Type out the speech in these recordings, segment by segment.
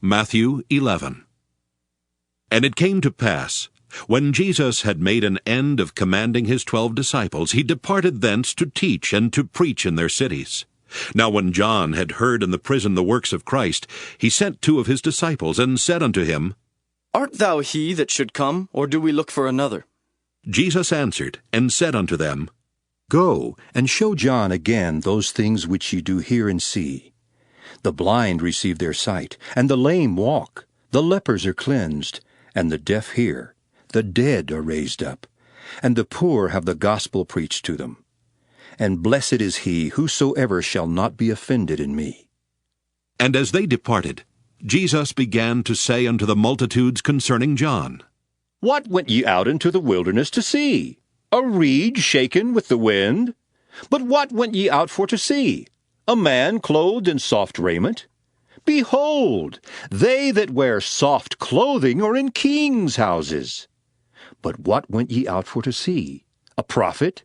Matthew 11. And it came to pass, when Jesus had made an end of commanding his 12 disciples, he departed thence to teach and to preach in their cities. Now when John had heard in the prison the works of Christ, he sent 2 of his disciples, and said unto him, Art thou he that should come, or do we look for another? Jesus answered, and said unto them, Go, and show John again those things which ye do hear and see. The blind receive their sight, and the lame walk, the lepers are cleansed, and the deaf hear, the dead are raised up, and the poor have the gospel preached to them. And blessed is he whosoever shall not be offended in me. And as they departed, Jesus began to say unto the multitudes concerning John, What went ye out into the wilderness to see? A reed shaken with the wind? But what went ye out for to see? A man clothed in soft raiment? Behold, they that wear soft clothing are in kings' houses. But what went ye out for to see? A prophet?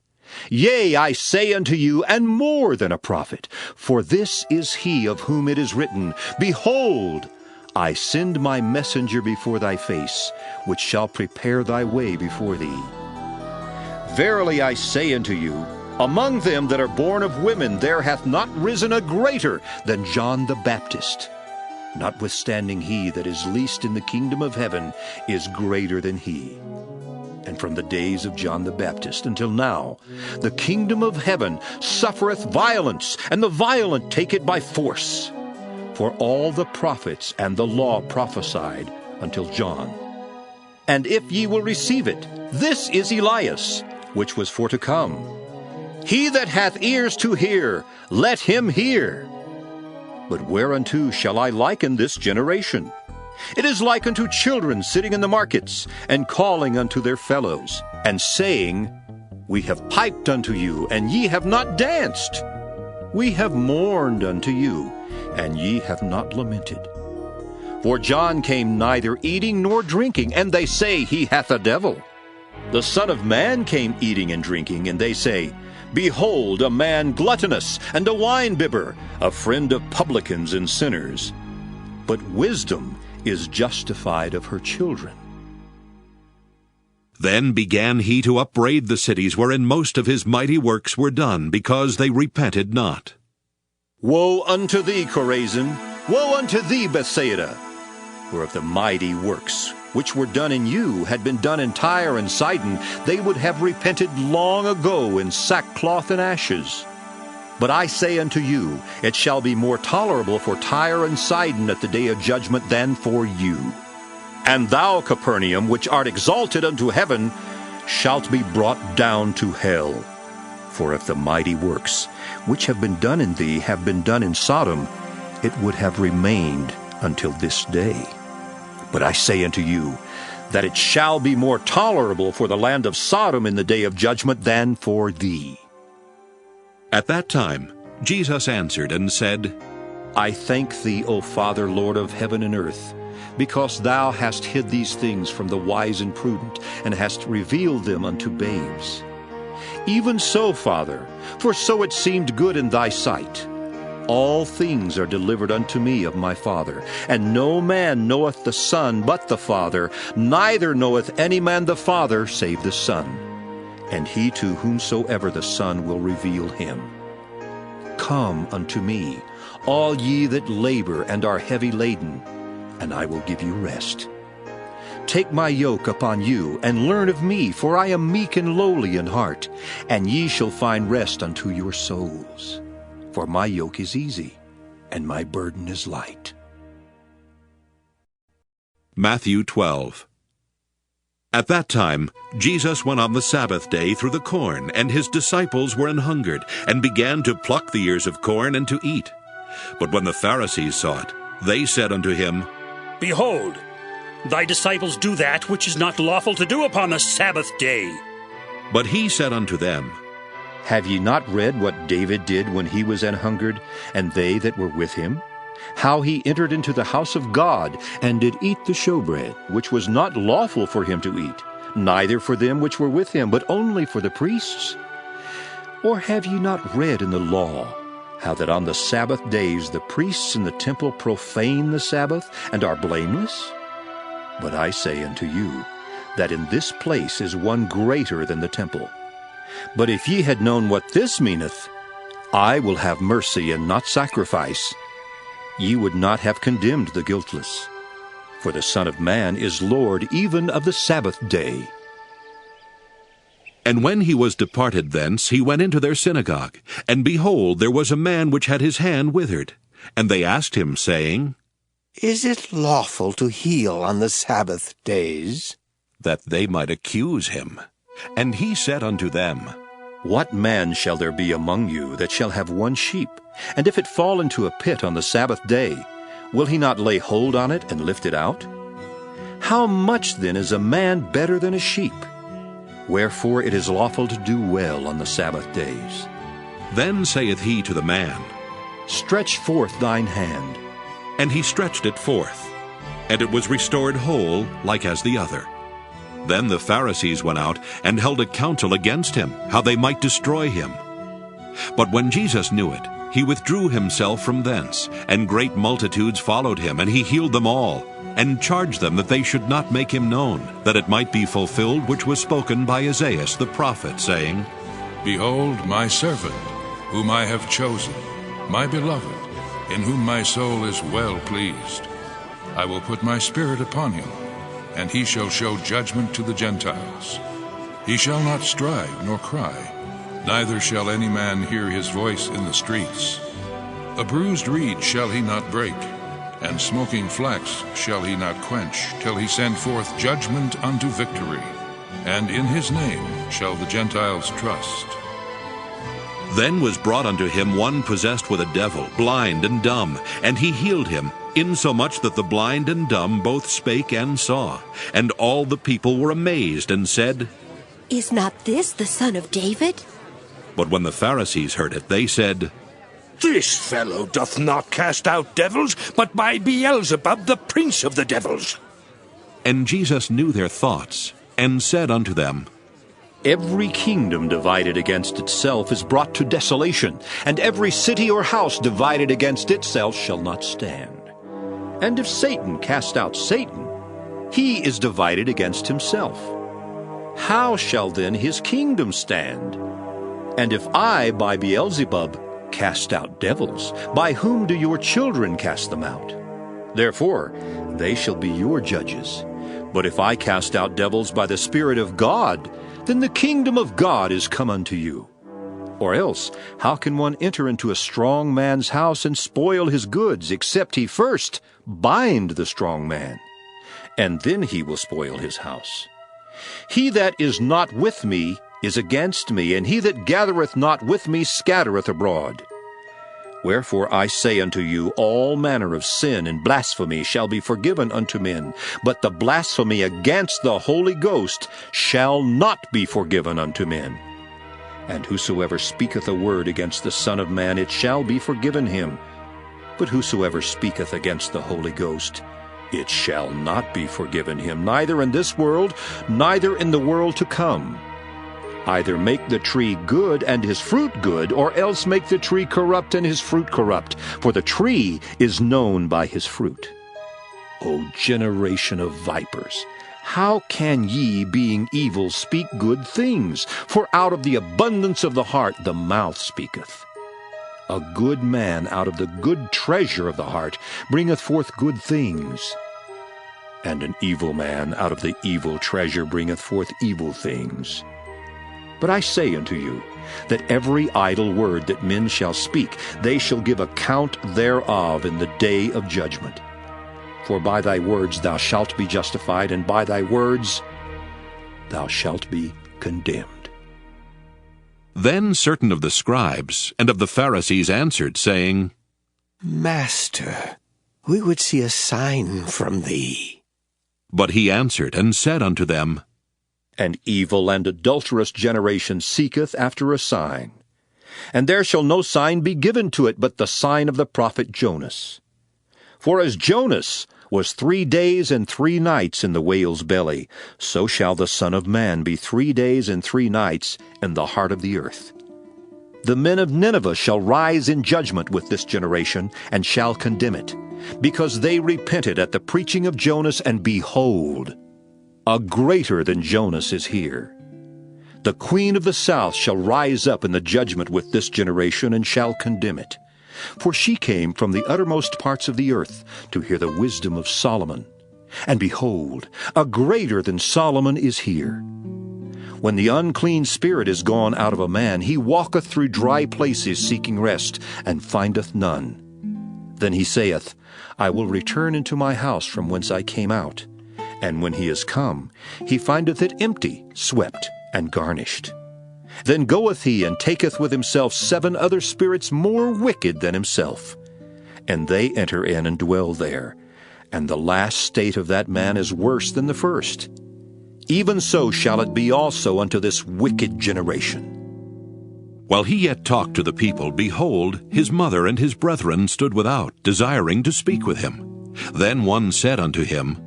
Yea, I say unto you, and more than a prophet. For this is he of whom it is written, Behold, I send my messenger before thy face, which shall prepare thy way before thee. Verily I say unto you, among them that are born of women there hath not risen a greater than John the Baptist. Notwithstanding he that is least in the kingdom of heaven is greater than he. And from the days of John the Baptist until now, the kingdom of heaven suffereth violence, and the violent take it by force. For all the prophets and the law prophesied until John. And if ye will receive it, this is Elias, which was for to come. He that hath ears to hear, let him hear. But whereunto shall I liken this generation? It is like unto children sitting in the markets, and calling unto their fellows, and saying, We have piped unto you, and ye have not danced. We have mourned unto you, and ye have not lamented. For John came neither eating nor drinking, and they say he hath a devil. The Son of Man came eating and drinking, and they say, Behold, a man gluttonous, and a winebibber, a friend of publicans and sinners. But wisdom is justified of her children. Then began he to upbraid the cities wherein most of his mighty works were done, because they repented not. Woe unto thee, Chorazin! Woe unto thee, Bethsaida! For if the mighty works which were done in you had been done in Tyre and Sidon, they would have repented long ago in sackcloth and ashes. But I say unto you, it shall be more tolerable for Tyre and Sidon at the day of judgment than for you. And thou, Capernaum, which art exalted unto heaven, shalt be brought down to hell. For if the mighty works which have been done in thee have been done in Sodom, it would have remained until this day. But I say unto you, that it shall be more tolerable for the land of Sodom in the day of judgment than for thee. At that time Jesus answered and said, I thank thee, O Father, Lord of heaven and earth, because thou hast hid these things from the wise and prudent, and hast revealed them unto babes. Even so, Father, for so it seemed good in thy sight. All things are delivered unto me of my Father, and no man knoweth the Son but the Father, neither knoweth any man the Father save the Son, and he to whomsoever the Son will reveal him. Come unto me, all ye that labor and are heavy laden, and I will give you rest. Take my yoke upon you, and learn of me, for I am meek and lowly in heart, and ye shall find rest unto your souls. For my yoke is easy, and my burden is light. Matthew 12. At that time Jesus went on the Sabbath day through the corn, and his disciples were an hungered, and began to pluck the ears of corn and to eat. But when the Pharisees saw it, they said unto him, Behold, thy disciples do that which is not lawful to do upon the Sabbath day. But he said unto them, Have ye not read what David did when he was an hungered, and they that were with him? How he entered into the house of God, and did eat the showbread, which was not lawful for him to eat, neither for them which were with him, but only for the priests? Or have ye not read in the law how that on the Sabbath days the priests in the temple profane the Sabbath, and are blameless? But I say unto you, that in this place is one greater than the temple. But if ye had known what this meaneth, I will have mercy and not sacrifice, ye would not have condemned the guiltless. For the Son of Man is Lord even of the Sabbath day. And when he was departed thence, he went into their synagogue. And behold, there was a man which had his hand withered. And they asked him, saying, Is it lawful to heal on the Sabbath days? That they might accuse him. And he said unto them, What man shall there be among you that shall have one sheep, and if it fall into a pit on the Sabbath day, will he not lay hold on it and lift it out? How much then is a man better than a sheep? Wherefore it is lawful to do well on the Sabbath days. Then saith he to the man, Stretch forth thine hand. And he stretched it forth, and it was restored whole, like as the other. Then the Pharisees went out and held a council against him, how they might destroy him. But when Jesus knew it, he withdrew himself from thence, and great multitudes followed him, and he healed them all, and charged them that they should not make him known, that it might be fulfilled which was spoken by Isaiah the prophet, saying, Behold my servant, whom I have chosen, my beloved, in whom my soul is well pleased. I will put my spirit upon him, and he shall show judgment to the Gentiles. He shall not strive nor cry, neither shall any man hear his voice in the streets. A bruised reed shall he not break, and smoking flax shall he not quench, till he send forth judgment unto victory. And in his name shall the Gentiles trust. Then was brought unto him one possessed with a devil, blind and dumb, and he healed him, insomuch that the blind and dumb both spake and saw. And all the people were amazed, and said, Is not this the son of David? But when the Pharisees heard it, they said, This fellow doth not cast out devils, but by Beelzebub, the prince of the devils. And Jesus knew their thoughts, and said unto them, Every kingdom divided against itself is brought to desolation, and every city or house divided against itself shall not stand. And if Satan cast out Satan, he is divided against himself. How shall then his kingdom stand? And if I, by Beelzebub, cast out devils, by whom do your children cast them out? Therefore, they shall be your judges. But if I cast out devils by the Spirit of God, then the kingdom of God is come unto you. Or else, how can one enter into a strong man's house and spoil his goods, except he first bind the strong man? And then he will spoil his house. He that is not with me is against me, and he that gathereth not with me scattereth abroad. Wherefore I say unto you, all manner of sin and blasphemy shall be forgiven unto men, but the blasphemy against the Holy Ghost shall not be forgiven unto men. And whosoever speaketh a word against the Son of Man, it shall be forgiven him. But whosoever speaketh against the Holy Ghost, it shall not be forgiven him, neither in this world, neither in the world to come. Either make the tree good and his fruit good, or else make the tree corrupt and his fruit corrupt. For the tree is known by his fruit. O generation of vipers, how can ye, being evil, speak good things? For out of the abundance of the heart the mouth speaketh. A good man out of the good treasure of the heart bringeth forth good things, and an evil man out of the evil treasure bringeth forth evil things. But I say unto you, that every idle word that men shall speak, they shall give account thereof in the day of judgment. For by thy words thou shalt be justified, and by thy words thou shalt be condemned. Then certain of the scribes and of the Pharisees answered, saying, Master, we would see a sign from thee. But he answered and said unto them, An evil and adulterous generation seeketh after a sign. And there shall no sign be given to it but the sign of the prophet Jonas. For as Jonas was 3 days and 3 nights in the whale's belly, so shall the Son of Man be 3 days and 3 nights in the heart of the earth. The men of Nineveh shall rise in judgment with this generation, and shall condemn it, because they repented at the preaching of Jonas, and behold, a greater than Jonas is here. The queen of the south shall rise up in the judgment with this generation, and shall condemn it. For she came from the uttermost parts of the earth to hear the wisdom of Solomon. And behold, a greater than Solomon is here. When the unclean spirit is gone out of a man, he walketh through dry places seeking rest, and findeth none. Then he saith, I will return into my house from whence I came out. And when he is come, he findeth it empty, swept, and garnished. Then goeth he and taketh with himself 7 other spirits more wicked than himself. And they enter in and dwell there. And the last state of that man is worse than the first. Even so shall it be also unto this wicked generation. While he yet talked to the people, behold, his mother and his brethren stood without, desiring to speak with him. Then one said unto him,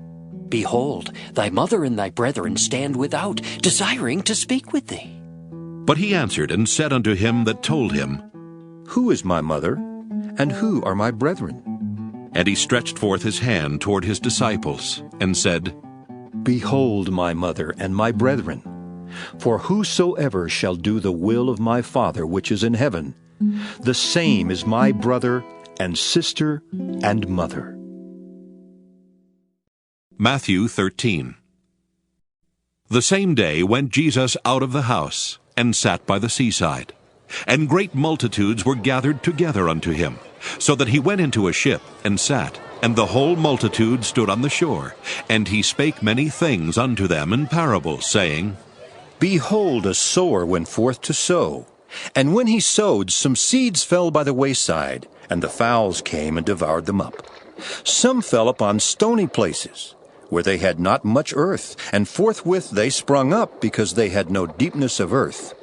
Behold, thy mother and thy brethren stand without, desiring to speak with thee. But he answered and said unto him that told him, Who is my mother, and who are my brethren? And he stretched forth his hand toward his disciples, and said, Behold my mother and my brethren. For whosoever shall do the will of my Father which is in heaven, the same is my brother and sister and mother. Matthew 13. The same day went Jesus out of the house, and sat by the seaside. And great multitudes were gathered together unto him, so that he went into a ship, and sat, and the whole multitude stood on the shore. And he spake many things unto them in parables, saying, Behold, a sower went forth to sow. And when he sowed, some seeds fell by the wayside, and the fowls came and devoured them up. Some fell upon stony places, where they had not much earth, and forthwith they sprung up, because they had no deepness of earth.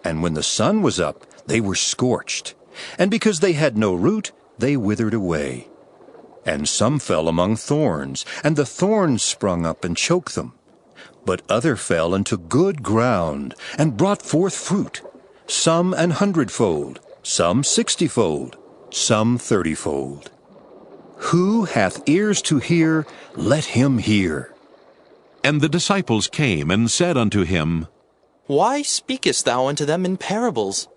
And when the sun was up, they were scorched, and because they had no root, they withered away. And some fell among thorns, and the thorns sprung up and choked them. But other fell into good ground, and brought forth fruit, some 100-fold, some 60-fold, some 30-fold. Who hath ears to hear, let him hear. And the disciples came and said unto him, Why speakest thou unto them in parables?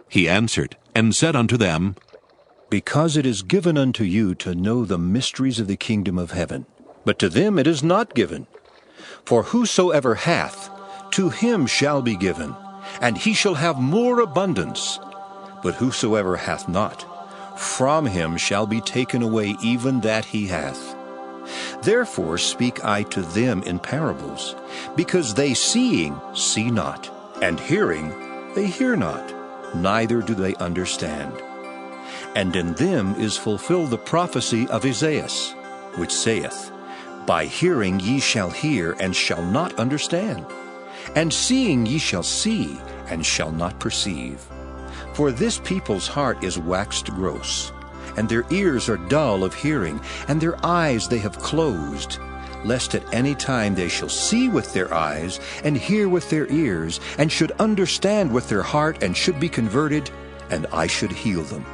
He answered and said unto them, Because it is given unto you to know the mysteries of the kingdom of heaven, but to them it is not given. For whosoever hath, to him shall be given, and he shall have more abundance. But whosoever hath not, from him shall be taken away even that he hath. Therefore speak I to them in parables, because they seeing see not, and hearing they hear not, neither do they understand. And in them is fulfilled the prophecy of Isaiah, which saith, By hearing ye shall hear, and shall not understand, and seeing ye shall see, and shall not perceive. For this people's heart is waxed gross, and their ears are dull of hearing, and their eyes they have closed, lest at any time they shall see with their eyes, and hear with their ears, and should understand with their heart, and should be converted, and I should heal them.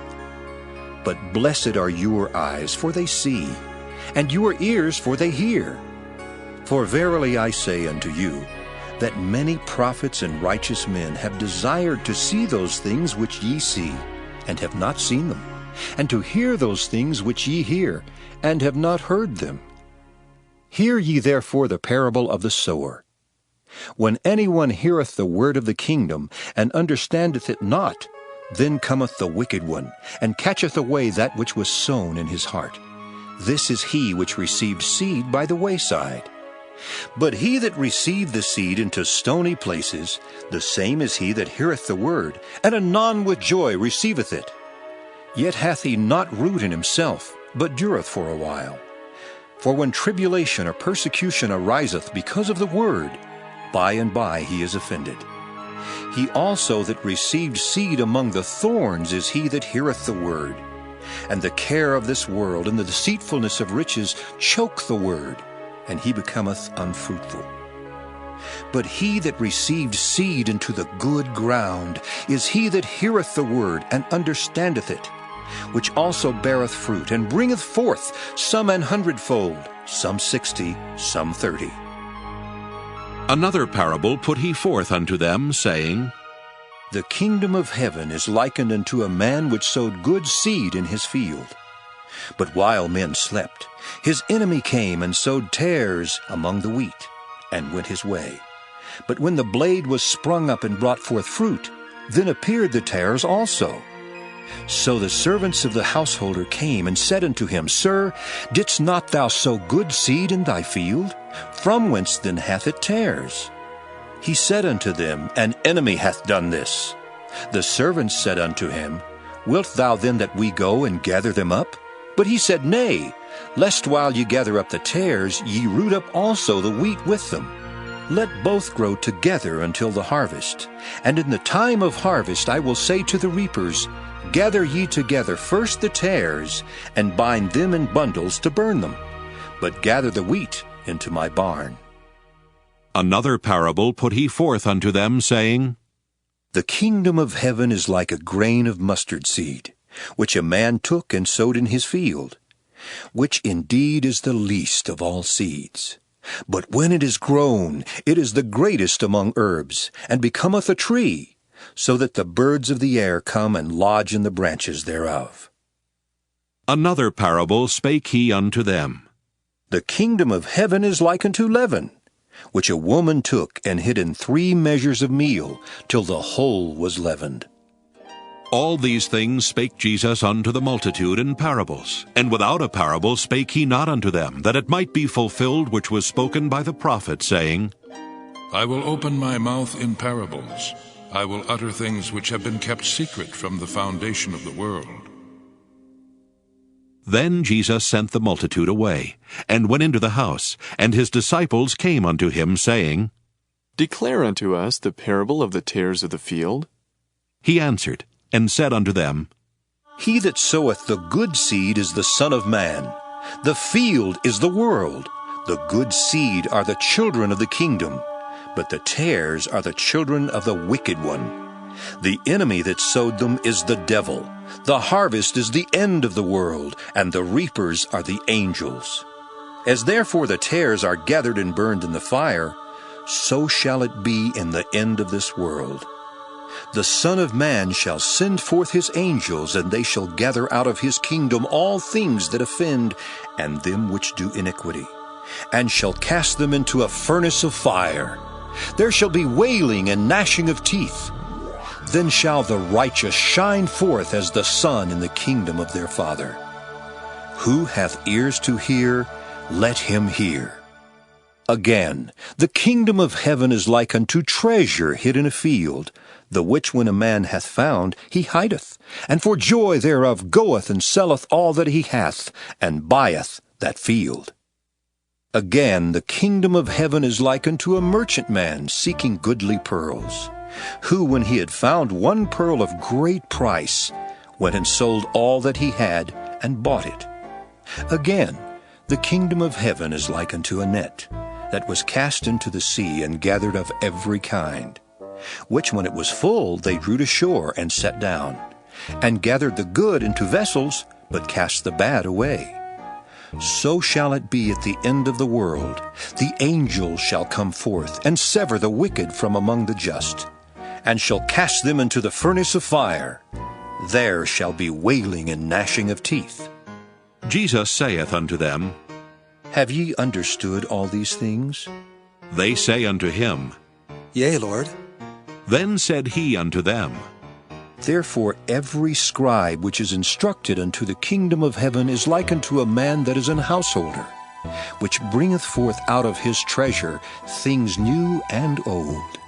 But blessed are your eyes, for they see, and your ears, for they hear. For verily I say unto you, that many prophets and righteous men have desired to see those things which ye see, and have not seen them, and to hear those things which ye hear, and have not heard them. Hear ye therefore the parable of the sower. When any one heareth the word of the kingdom, and understandeth it not, then cometh the wicked one, and catcheth away that which was sown in his heart. This is he which received seed by the wayside. But he that received the seed into stony places, the same is he that heareth the word, and anon with joy receiveth it. Yet hath he not root in himself, but dureth for a while. For when tribulation or persecution ariseth because of the word, by and by he is offended. He also that received seed among the thorns is he that heareth the word. And the care of this world and the deceitfulness of riches choke the word, and he becometh unfruitful. But he that received seed into the good ground is he that heareth the word, and understandeth it, which also beareth fruit, and bringeth forth some 100-fold, some 60, some 30. Another parable put he forth unto them, saying, The kingdom of heaven is likened unto a man which sowed good seed in his field. But while men slept, his enemy came and sowed tares among the wheat, and went his way. But when the blade was sprung up and brought forth fruit, then appeared the tares also. So the servants of the householder came and said unto him, Sir, didst not thou sow good seed in thy field? From whence then hath it tares? He said unto them, An enemy hath done this. The servants said unto him, Wilt thou then that we go and gather them up? But he said, Nay, lest while ye gather up the tares, ye root up also the wheat with them. Let both grow together until the harvest. And in the time of harvest I will say to the reapers, Gather ye together first the tares, and bind them in bundles to burn them, but gather the wheat into my barn. Another parable put he forth unto them, saying, The kingdom of heaven is like a grain of mustard seed, which a man took and sowed in his field, which indeed is the least of all seeds. But when it is grown, it is the greatest among herbs, and becometh a tree, so that the birds of the air come and lodge in the branches thereof. Another parable spake he unto them. The kingdom of heaven is like unto leaven, which a woman took and hid in 3 measures of meal, till the whole was leavened. All these things spake Jesus unto the multitude in parables, and without a parable spake he not unto them, that it might be fulfilled which was spoken by the prophet, saying, I will open my mouth in parables. I will utter things which have been kept secret from the foundation of the world. Then Jesus sent the multitude away, and went into the house, and his disciples came unto him, saying, Declare unto us the parable of the tares of the field. He answered, and said unto them, He that soweth the good seed is the Son of Man. The field is the world. The good seed are the children of the kingdom, but the tares are the children of the wicked one. The enemy that sowed them is the devil. The harvest is the end of the world, and the reapers are the angels. As therefore the tares are gathered and burned in the fire, so shall it be in the end of this world. The Son of Man shall send forth his angels, and they shall gather out of his kingdom all things that offend, and them which do iniquity, and shall cast them into a furnace of fire. There shall be wailing and gnashing of teeth. Then shall the righteous shine forth as the sun in the kingdom of their Father. Who hath ears to hear, let him hear. Again, the kingdom of heaven is like unto treasure hid in a field, the which when a man hath found, he hideth, and for joy thereof goeth and selleth all that he hath, and buyeth that field. Again, the kingdom of heaven is like unto a merchantman seeking goodly pearls, who, when he had found one pearl of great price, went and sold all that he had, and bought it. Again, the kingdom of heaven is like unto a net, that was cast into the sea, and gathered of every kind, which when it was full they drew to shore, and set down, and gathered the good into vessels, but cast the bad away. So shall it be at the end of the world. The angels shall come forth, and sever the wicked from among the just, and shall cast them into the furnace of fire. There shall be wailing and gnashing of teeth. Jesus saith unto them, Have ye understood all these things? They say unto him, Yea, Lord. Then said he unto them, Therefore every scribe which is instructed unto the kingdom of heaven is like unto a man that is an householder, which bringeth forth out of his treasure things new and old.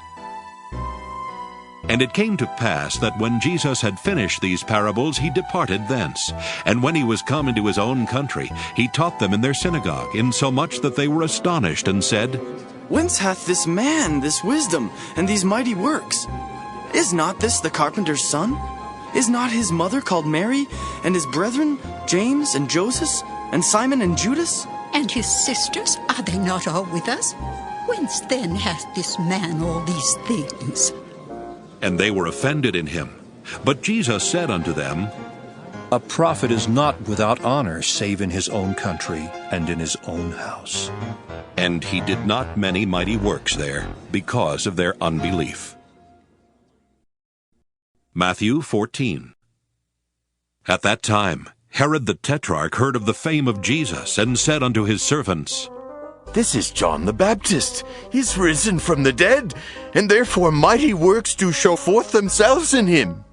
And it came to pass that when Jesus had finished these parables, he departed thence. And when he was come into his own country, he taught them in their synagogue, insomuch that they were astonished, and said, Whence hath this man this wisdom, and these mighty works? Is not this the carpenter's son? Is not his mother called Mary, and his brethren, James and Joseph, and Simon and Judas? And his sisters, are they not all with us? Whence then hath this man all these things? And they were offended in him. But Jesus said unto them, A prophet is not without honor save in his own country and in his own house. And he did not many mighty works there, because of their unbelief. Matthew 14. At that time Herod the Tetrarch heard of the fame of Jesus, and said unto his servants, This is John the Baptist. He is risen from the dead, and therefore mighty works do show forth themselves in him.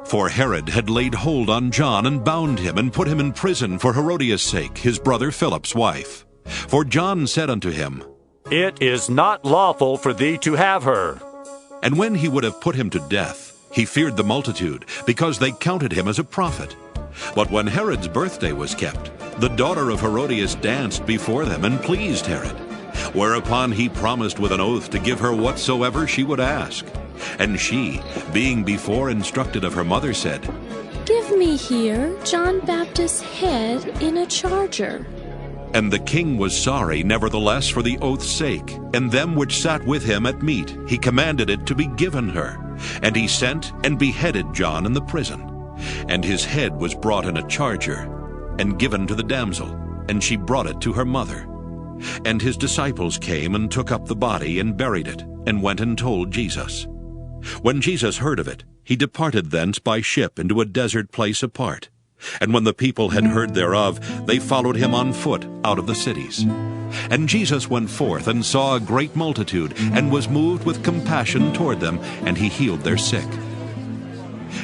For Herod had laid hold on John, and bound him, and put him in prison for Herodias' sake, his brother Philip's wife. For John said unto him, It is not lawful for thee to have her. And when he would have put him to death, he feared the multitude, because they counted him as a prophet. But when Herod's birthday was kept, the daughter of Herodias danced before them, and pleased Herod. Whereupon he promised with an oath to give her whatsoever she would ask. And she, being before instructed of her mother, said, Give me here John Baptist's head in a charger. And the king was sorry, nevertheless, for the oath's sake. And them which sat with him at meat, he commanded it to be given her. And he sent and beheaded John in the prison. And his head was brought in a charger, and given to the damsel, and she brought it to her mother. And his disciples came and took up the body, and buried it, and went and told Jesus. When Jesus heard of it, he departed thence by ship into a desert place apart. And when the people had heard thereof, they followed him on foot out of the cities. And Jesus went forth, and saw a great multitude, and was moved with compassion toward them, and he healed their sick.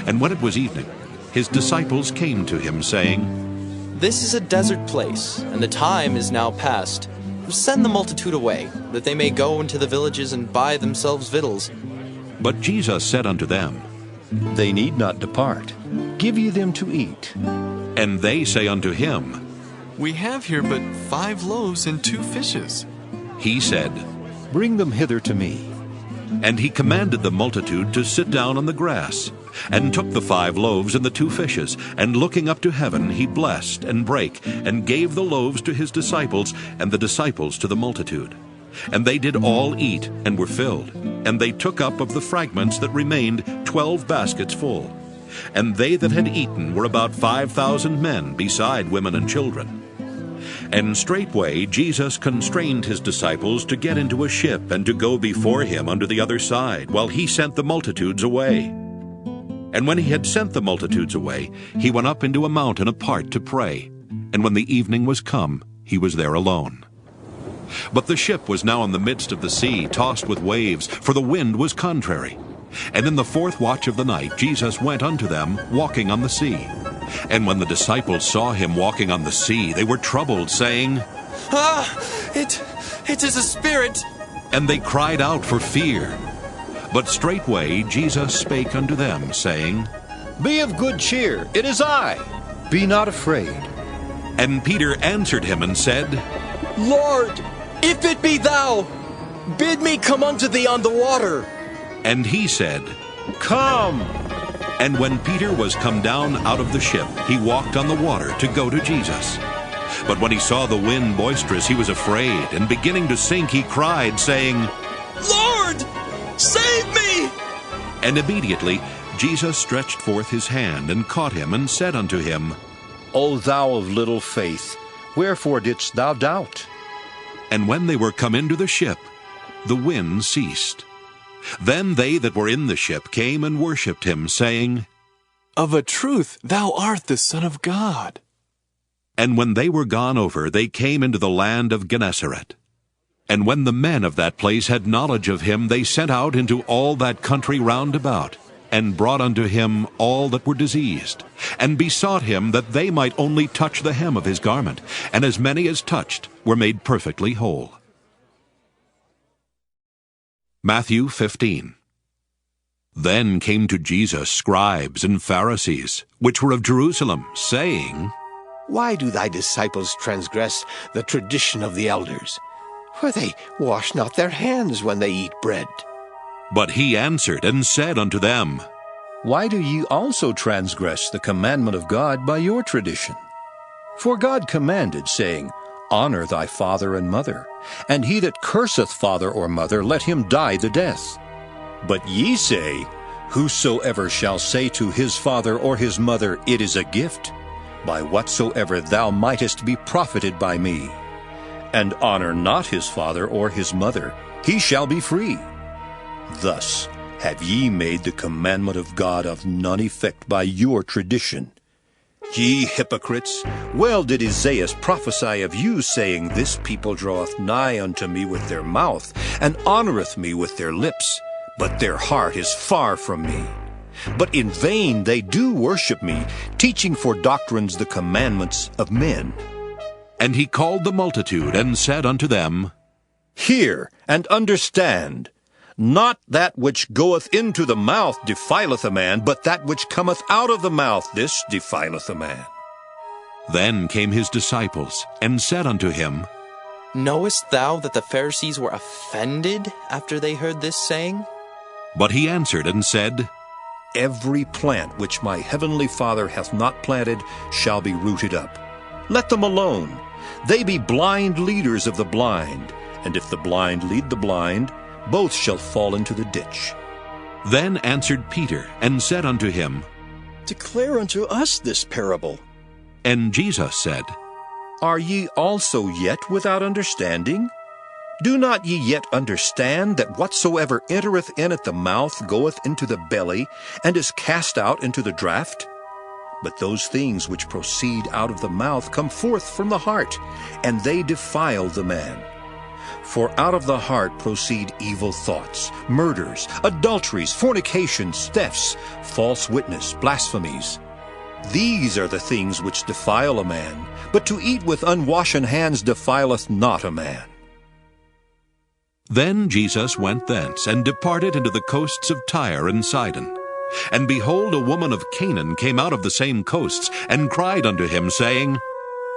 And when it was evening, his disciples came to him, saying, This is a desert place, and the time is now past. Send the multitude away, that they may go into the villages and buy themselves victuals. But Jesus said unto them, They need not depart. Give ye them to eat. And they say unto him, We have here but 5 loaves and 2 fishes. He said, Bring them hither to me. And he commanded the multitude to sit down on the grass, and took the 5 loaves and the 2 fishes, and looking up to heaven, he blessed, and brake, and gave the loaves to his disciples, and the disciples to the multitude. And they did all eat, and were filled. And they took up of the fragments that remained 12 baskets full. And they that had eaten were about 5,000 men, beside women and children. And straightway Jesus constrained his disciples to get into a ship, and to go before him unto the other side, while he sent the multitudes away. And when he had sent the multitudes away, he went up into a mountain apart to pray. And when the evening was come, he was there alone. But the ship was now in the midst of the sea, tossed with waves, for the wind was contrary. And in the 4th watch of the night Jesus went unto them, walking on the sea. And when the disciples saw him walking on the sea, they were troubled, saying, It is a spirit. And they cried out for fear. But straightway Jesus spake unto them, saying, Be of good cheer, it is I. Be not afraid. And Peter answered him and said, Lord, if it be thou, bid me come unto thee on the water. And he said, Come. And when Peter was come down out of the ship, he walked on the water to go to Jesus. But when he saw the wind boisterous, he was afraid, and beginning to sink, he cried, saying, Lord, save me! And immediately Jesus stretched forth his hand, and caught him, and said unto him, O thou of little faith, wherefore didst thou doubt? And when they were come into the ship, the wind ceased. Then they that were in the ship came and worshipped him, saying, Of a truth, thou art the Son of God. And when they were gone over, they came into the land of Gennesaret. And when the men of that place had knowledge of him, they sent out into all that country round about, and brought unto him all that were diseased, and besought him that they might only touch the hem of his garment, and as many as touched were made perfectly whole. Matthew 15. Then came to Jesus scribes and Pharisees, which were of Jerusalem, saying, Why do thy disciples transgress the tradition of the elders? For they wash not their hands when they eat bread. But he answered and said unto them, Why do ye also transgress the commandment of God by your tradition? For God commanded, saying, Honor thy father and mother, and he that curseth father or mother, let him die the death. But ye say, Whosoever shall say to his father or his mother, It is a gift, by whatsoever thou mightest be profited by me, and honor not his father or his mother, he shall be free. Thus have ye made the commandment of God of none effect by your tradition. Ye hypocrites, well did Isaiah prophesy of you, saying, This people draweth nigh unto me with their mouth, and honoureth me with their lips, but their heart is far from me. But in vain they do worship me, teaching for doctrines the commandments of men. And he called the multitude, and said unto them, Hear, and understand. Not that which goeth into the mouth defileth a man, but that which cometh out of the mouth, this defileth a man. Then came his disciples, and said unto him, Knowest thou that the Pharisees were offended after they heard this saying? But he answered and said, Every plant which my heavenly Father hath not planted shall be rooted up. Let them alone. They be blind leaders of the blind, and if the blind lead the blind, both shall fall into the ditch. Then answered Peter, and said unto him, Declare unto us this parable. And Jesus said, Are ye also yet without understanding? Do not ye yet understand that whatsoever entereth in at the mouth goeth into the belly, and is cast out into the draught? But those things which proceed out of the mouth come forth from the heart, and they defile the man. For out of the heart proceed evil thoughts, murders, adulteries, fornications, thefts, false witness, blasphemies. These are the things which defile a man, but to eat with unwashen hands defileth not a man. Then Jesus went thence, and departed into the coasts of Tyre and Sidon. And behold, a woman of Canaan came out of the same coasts, and cried unto him, saying,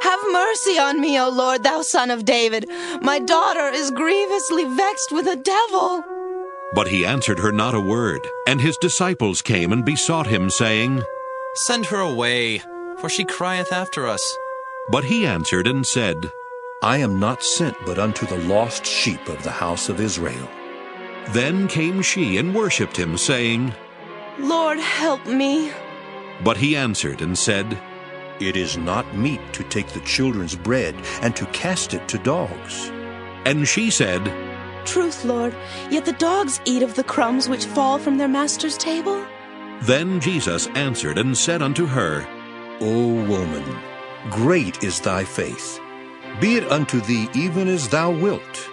Have mercy on me, O Lord, thou Son of David. My daughter is grievously vexed with a devil. But he answered her not a word. And his disciples came and besought him, saying, Send her away, for she crieth after us. But he answered and said, I am not sent but unto the lost sheep of the house of Israel. Then came she and worshipped him, saying, Lord, help me. But he answered and said, It is not meet to take the children's bread and to cast it to dogs. And she said, Truth, Lord, yet the dogs eat of the crumbs which fall from their master's table. Then Jesus answered and said unto her, O woman, great is thy faith. Be it unto thee even as thou wilt.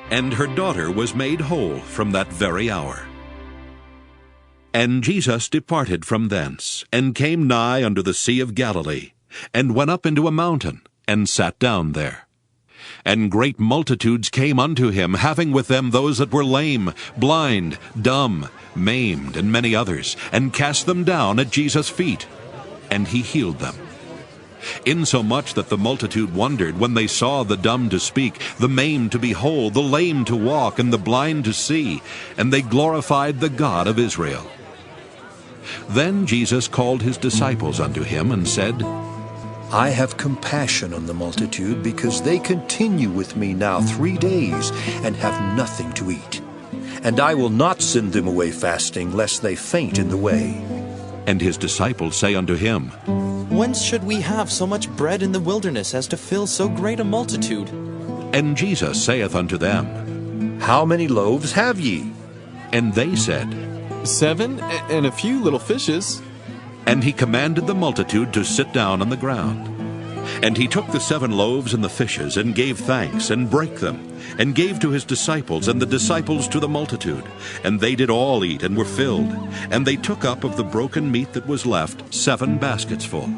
And her daughter was made whole from that very hour. And Jesus departed from thence, and came nigh unto the sea of Galilee, and went up into a mountain, and sat down there. And great multitudes came unto him, having with them those that were lame, blind, dumb, maimed, and many others, and cast them down at Jesus' feet. And he healed them. Insomuch that the multitude wondered when they saw the dumb to speak, the maimed to be whole, the lame to walk, and the blind to see, and they glorified the God of Israel. Then Jesus called his disciples unto him, and said, I have compassion on the multitude, because they continue with me now 3 days, and have nothing to eat. And I will not send them away fasting, lest they faint in the way. And his disciples say unto him, Whence should we have so much bread in the wilderness as to fill so great a multitude? And Jesus saith unto them, How many loaves have ye? And they said, 7, and a few little fishes. And he commanded the multitude to sit down on the ground. And he took the 7 loaves and the fishes, and gave thanks, and brake them, and gave to his disciples, and the disciples to the multitude. And they did all eat, and were filled. And they took up of the broken meat that was left 7 baskets full.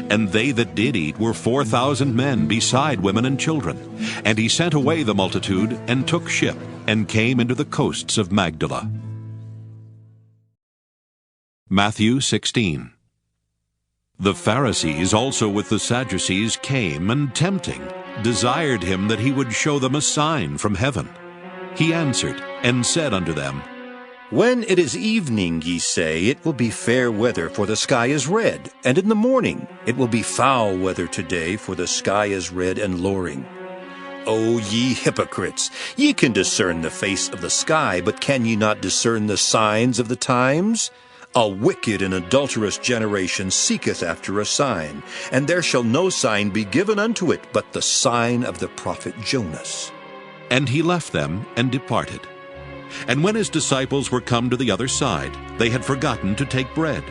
And they that did eat were 4,000 men, beside women and children. And he sent away the multitude, and took ship, and came into the coasts of Magdala. Matthew 16. The Pharisees also with the Sadducees came, and tempting, desired him that he would show them a sign from heaven. He answered and said unto them, When it is evening, ye say, it will be fair weather, for the sky is red. And in the morning, it will be foul weather today, for the sky is red and lowering. O ye hypocrites, ye can discern the face of the sky, but can ye not discern the signs of the times? A wicked and adulterous generation seeketh after a sign, and there shall no sign be given unto it, but the sign of the prophet Jonas. And he left them and departed. And when his disciples were come to the other side, they had forgotten to take bread.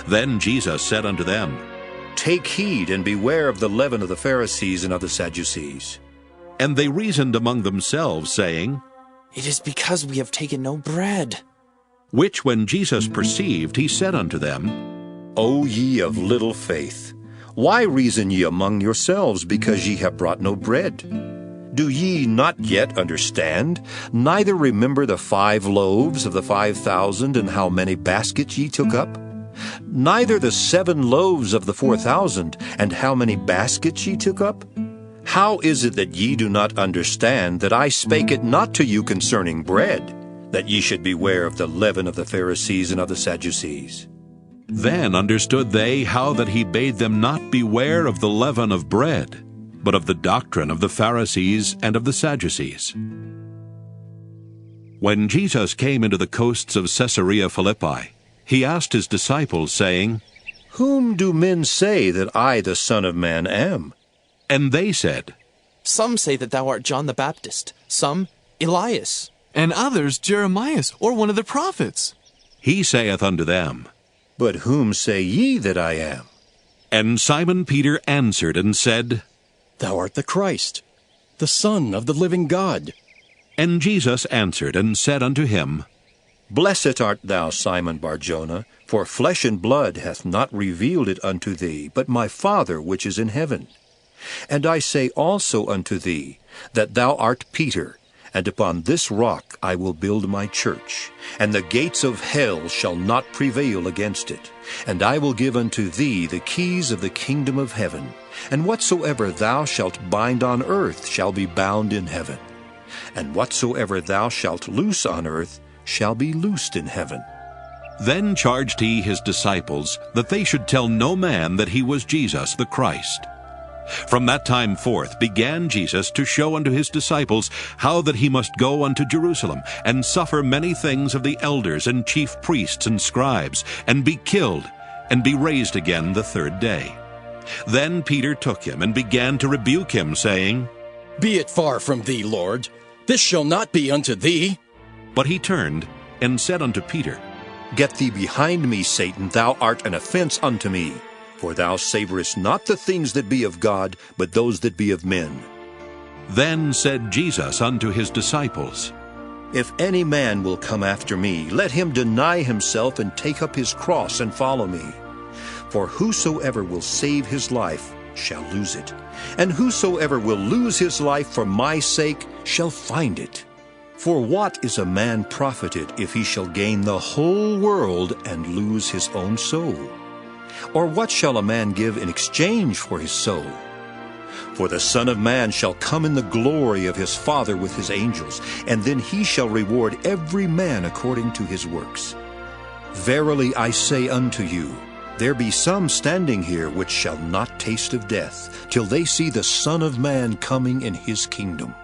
Then Jesus said unto them, Take heed and beware of the leaven of the Pharisees and of the Sadducees. And they reasoned among themselves, saying, It is because we have taken no bread. Which when Jesus perceived, he said unto them, O ye of little faith, why reason ye among yourselves, because ye have brought no bread? Do ye not yet understand, neither remember the 5 loaves of the 5,000, and how many baskets ye took up? Neither the 7 loaves of the 4,000, and how many baskets ye took up? How is it that ye do not understand that I spake it not to you concerning bread, that ye should beware of the leaven of the Pharisees and of the Sadducees? Then understood they how that he bade them not beware of the leaven of bread, but of the doctrine of the Pharisees and of the Sadducees. When Jesus came into the coasts of Caesarea Philippi, he asked his disciples, saying, Whom do men say that I, the Son of Man, am? And they said, Some say that thou art John the Baptist, some Elias, and others Jeremiah, or one of the prophets. He saith unto them, But whom say ye that I am? And Simon Peter answered and said, Thou art the Christ, the Son of the living God. And Jesus answered and said unto him, Blessed art thou, Simon Bar-Jonah, for flesh and blood hath not revealed it unto thee, but my Father which is in heaven. And I say also unto thee, that thou art Peter, and upon this rock I will build my church, and the gates of hell shall not prevail against it. And I will give unto thee the keys of the kingdom of heaven. And whatsoever thou shalt bind on earth shall be bound in heaven, and whatsoever thou shalt loose on earth shall be loosed in heaven. Then charged he his disciples that they should tell no man that he was Jesus the Christ. From that time forth began Jesus to show unto his disciples how that he must go unto Jerusalem, and suffer many things of the elders and chief priests and scribes, and be killed, and be raised again the 3rd day. Then Peter took him, and began to rebuke him, saying, Be it far from thee, Lord. This shall not be unto thee. But he turned, and said unto Peter, Get thee behind me, Satan, thou art an offense unto me. For thou savorest not the things that be of God, but those that be of men. Then said Jesus unto his disciples, If any man will come after me, let him deny himself and take up his cross and follow me. For whosoever will save his life shall lose it, and whosoever will lose his life for my sake shall find it. For what is a man profited if he shall gain the whole world and lose his own soul? Or what shall a man give in exchange for his soul? For the Son of Man shall come in the glory of his Father with his angels, and then he shall reward every man according to his works. Verily I say unto you, there be some standing here which shall not taste of death, till they see the Son of Man coming in his kingdom.